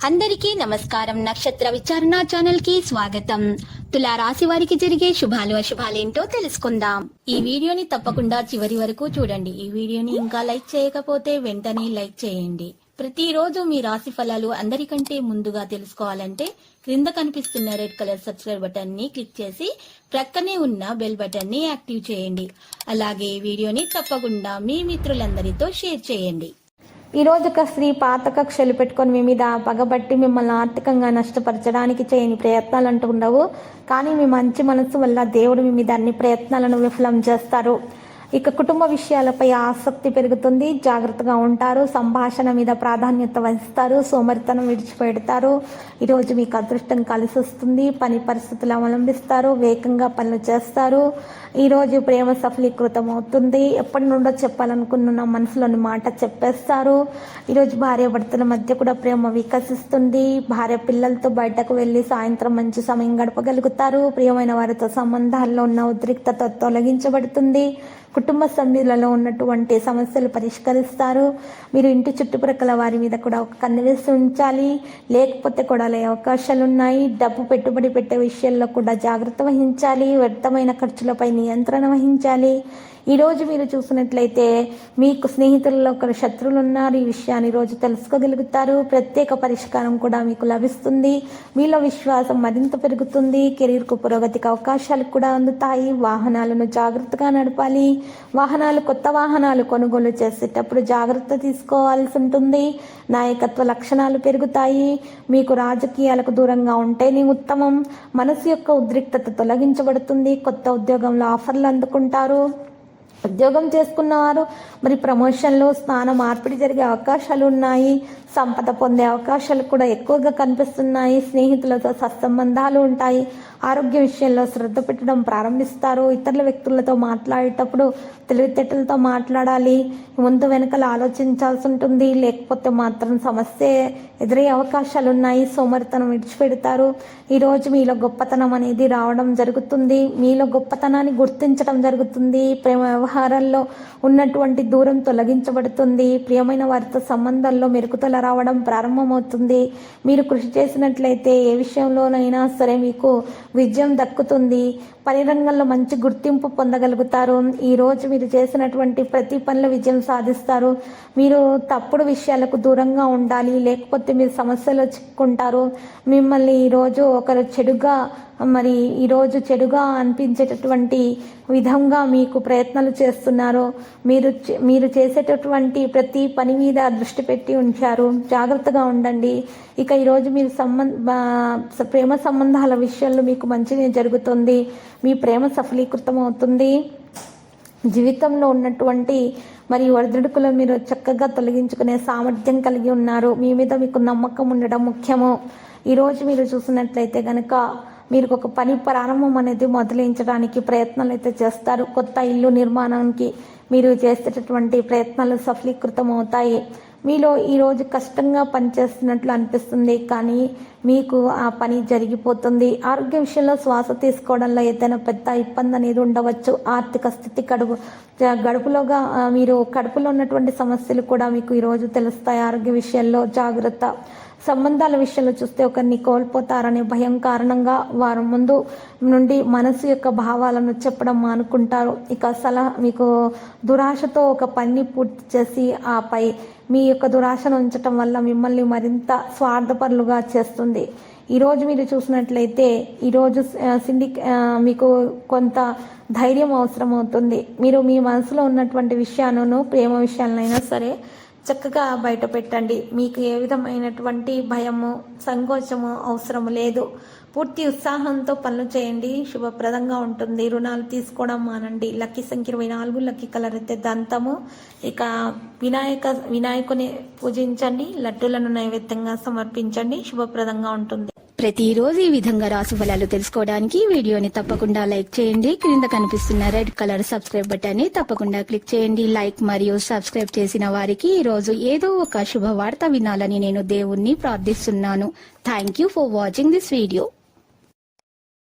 అందరికీ నమస్కారం. నక్షత్ర విచారణ ఛానల్ కి స్వాగతం. తులా రాశి వారికి జరిగే శుభాలు అశుభాలేంటో తెలుసుకుందాం. ఈ వీడియోని తప్పకుండా చివరి వరకు చూడండి. ఈ వీడియోని ఇంకా లైక్ చేయకపోతే వెంటనే లైక్ చేయండి. ప్రతిరోజు మీ రాశి ఫలాలు అందరికంటే ముందుగా తెలుసుకోవాలంటే క్రింద కనిపిస్తున్న రెడ్ కలర్ సబ్స్క్రైబ్ బటన్ ని క్లిక్ చేసి ప్రక్కనే ఉన్న బెల్ బటన్ ని యాక్టివ్ చేయండి. అలాగే ఈ వీడియోని తప్పకుండా మీ మిత్రులందరితో షేర్ చేయండి. ఈ రోజు ఒక స్త్రీ పాత కక్షలు పెట్టుకొని మీ మీద పగబట్టి మిమ్మల్ని ఆర్థికంగా నష్టపరచడానికి చేయని ప్రయత్నాలు అంటూ ఉండవు. కానీ మీ మంచి మనసు వల్ల దేవుడు మీ మీద అన్ని ప్రయత్నాలను విఫలం చేస్తారు. ఇక కుటుంబ విషయాలపై ఆసక్తి పెరుగుతుంది. జాగ్రత్తగా ఉంటారు. సంభాషణ మీద ప్రాధాన్యత వహిస్తారు. సోమరితనం విడిచిపెడతారు. ఈరోజు మీకు అదృష్టం కలిసి వస్తుంది. పని పరిస్థితులు అవలంబిస్తారు. వేగంగా పనులు చేస్తారు. ఈరోజు ప్రేమ సఫలీకృతం అవుతుంది. ఎప్పటి నుండో చెప్పాలనుకున్న మనసులోని మాట చెప్పేస్తారు. ఈరోజు భార్య భర్తల మధ్య కూడా ప్రేమ వికసిస్తుంది. భార్య పిల్లలతో బయటకు వెళ్ళి సాయంత్రం మంచి సమయం గడపగలుగుతారు. ప్రియమైన వారితో సంబంధాల్లో ఉన్న ఉద్రిక్తత తొలగించబడుతుంది. కుటుంబ సభ్యులలో ఉన్నటువంటి సమస్యలు పరిష్కరిస్తారు. మీరు ఇంటి చుట్టుప్రక్కల వారి మీద కూడా ఒక కన్ను వేసి ఉంచాలి. లేకపోతే కొడాలే అవకాశాలు ఉన్నాయి. డబ్బు పెట్టుబడి పెట్టే విషయాల్లో కూడా జాగ్రత్త వహించాలి. వ్యర్థమైన ఖర్చులపై నియంత్రణ వహించాలి. ఈరోజు మీరు చూసినట్లయితే మీకు స్నేహితులలో ఒకరు శత్రువులు ఉన్నారు. ఈ విషయాన్ని ఈరోజు తెలుసుకోగలుగుతారు. ప్రత్యేక పరిష్కారం కూడా మీకు లభిస్తుంది. మీలో విశ్వాసం మరింత పెరుగుతుంది. కెరీర్కు పురోగతికి అవకాశాలు కూడా అందుతాయి. వాహనాలను జాగ్రత్తగా నడపాలి. కొత్త వాహనాలు కొనుగోలు చేసేటప్పుడు జాగ్రత్త తీసుకోవాల్సి ఉంటుంది. నాయకత్వ లక్షణాలు పెరుగుతాయి. మీకు రాజకీయాలకు దూరంగా ఉంటేనే ఉత్తమం. మనసు యొక్క ఉద్రిక్తత తొలగించబడుతుంది. కొత్త ఉద్యోగంలో ఆఫర్లు అందుకుంటారు. ఉద్యోగం చేసుకున్నవారు మరి ప్రమోషన్లు స్థాన మార్పిడి జరిగే అవకాశాలు ఉన్నాయి. సంపద పొందే అవకాశాలు కూడా ఎక్కువగా కనిపిస్తున్నాయి. స్నేహితులతో సత్సంబంధాలు ఉంటాయి. ఆరోగ్య విషయంలో శ్రద్ధ పెట్టడం ప్రారంభిస్తారు. ఇతరుల వ్యక్తులతో మాట్లాడేటప్పుడు తెలివితేటలతో మాట్లాడాలి. ముందు వెనకల ఆలోచించాల్సి ఉంటుంది. లేకపోతే మాత్రం సమస్య ఎదురయ్యే అవకాశాలు ఉన్నాయి. సోమరితనం విడిచిపెడతారు. ఈరోజు మీలో గొప్పతనం అనేది రావడం జరుగుతుంది. మీలో గొప్పతనాన్ని గుర్తించడం జరుగుతుంది. ప్రేమ వ్యవహారాల్లో ఉన్నటువంటి దూరం తొలగించబడుతుంది. ప్రియమైన వారితో సంబంధాల్లో మెరుగుదల రావడం ప్రారంభమవుతుంది. మీరు కృషి చేసినట్లయితే ఏ విషయంలోనైనా సరే మీకు విజయం దక్కుతుంది. పని రంగంలో మంచి గుర్తింపు పొందగలుగుతారు. ఈరోజు మీరు చేసినటువంటి ప్రతి పనిలో విజయం సాధిస్తారు. మీరు తప్పుడు విషయాలకు దూరంగా ఉండాలి. లేకపోతే మీరు సమస్యలో చిక్కుంటారు. మిమ్మల్ని ఈరోజు ఒకరు చెడుగా అనిపించేటటువంటి విధంగా మీకు ప్రయత్నాలు చేస్తున్నారు. మీరు చేసేటటువంటి ప్రతి పని మీద దృష్టి పెట్టి ఉంచారు. జాగ్రత్తగా ఉండండి. ఇక ఈరోజు మీరు ప్రేమ సంబంధాల విషయంలో మీకు మంచిగా జరుగుతుంది. మీ ప్రేమ సఫలీకృతం అవుతుంది. జీవితంలో ఉన్నటువంటి మరియు ఒడిదుడుకులను మీరు చక్కగా తొలగించుకునే సామర్థ్యం కలిగి ఉన్నారు. మీ మీద మీకు నమ్మకం ఉండడం ముఖ్యము. ఈరోజు మీరు చూసినట్లయితే కనుక మీరు ఒక పని ప్రారంభం అనేది మొదలైంచడానికి ప్రయత్నాలు అయితే చేస్తారు. కొత్త ఇల్లు నిర్మాణానికి మీరు చేసేటటువంటి ప్రయత్నాలు సఫలీకృతం అవుతాయి. మీలో ఈరోజు కష్టంగా పనిచేస్తున్నట్లు అనిపిస్తుంది. కానీ మీకు ఆ పని జరిగిపోతుంది. ఆరోగ్య విషయంలో శ్వాస తీసుకోవడంలో ఏదైనా పెద్ద ఇబ్బంది అనేది ఉండవచ్చు. ఆర్థిక స్థితి కడుపులో ఉన్నటువంటి సమస్యలు కూడా మీకు ఈరోజు తెలుస్తాయి. ఆరోగ్య విషయంలో జాగ్రత్త. సంబంధాల విషయంలో చూస్తే ఒకరిని కోల్పోతారనే భయం కారణంగా వారు ముందు నుండి మనసు యొక్క భావాలను చెప్పడం మానుకుంటారు. ఇక మీకు దురాశతో ఒక పని పూర్తి చేసి ఆపై మీ యొక్క దురాశను ఉంచటం వల్ల మిమ్మల్ని మరింత స్వార్థపరులుగా చేస్తుంది. ఈరోజు మీరు చూసినట్లయితే ఈరోజు మీకు కొంత ధైర్యం అవసరం అవుతుంది. మీరు మీ మనసులో ఉన్నటువంటి విషయాలను ప్రేమ విషయాలనైనా సరే చక్కగా బయట పెట్టండి. మీకు ఏ విధమైనటువంటి భయము సంకోచము అవసరం లేదు. పూర్తి ఉత్సాహంతో పనులు చేయండి. శుభప్రదంగా ఉంటుంది. రుణాలు తీసుకోవడం మానండి. లక్కీ సంఖ్య 24. లక్కీ కలర్ అయితే దంతము. ఇక వినాయకుని పూజించండి. లడ్డూలను నైవేద్యంగా సమర్పించండి. శుభప్రదంగా ఉంటుంది. ప్రతిరోజు ఈ విధంగా రాశి ఫలాలు తెలుసుకోవడానికి వీడియోని తప్పకుండా లైక్ చేయండి. క్రింద కనిపిస్తున్న రెడ్ కలర్ సబ్స్క్రైబ్ బటన్ ని తప్పకుండా క్లిక్ చేయండి. లైక్ మరియు సబ్స్క్రైబ్ చేసిన వారికి ఈ రోజు ఏదో ఒక శుభవార్త వినాలని నేను దేవుణ్ణి ప్రార్థిస్తున్నాను. Thank you for watching this video.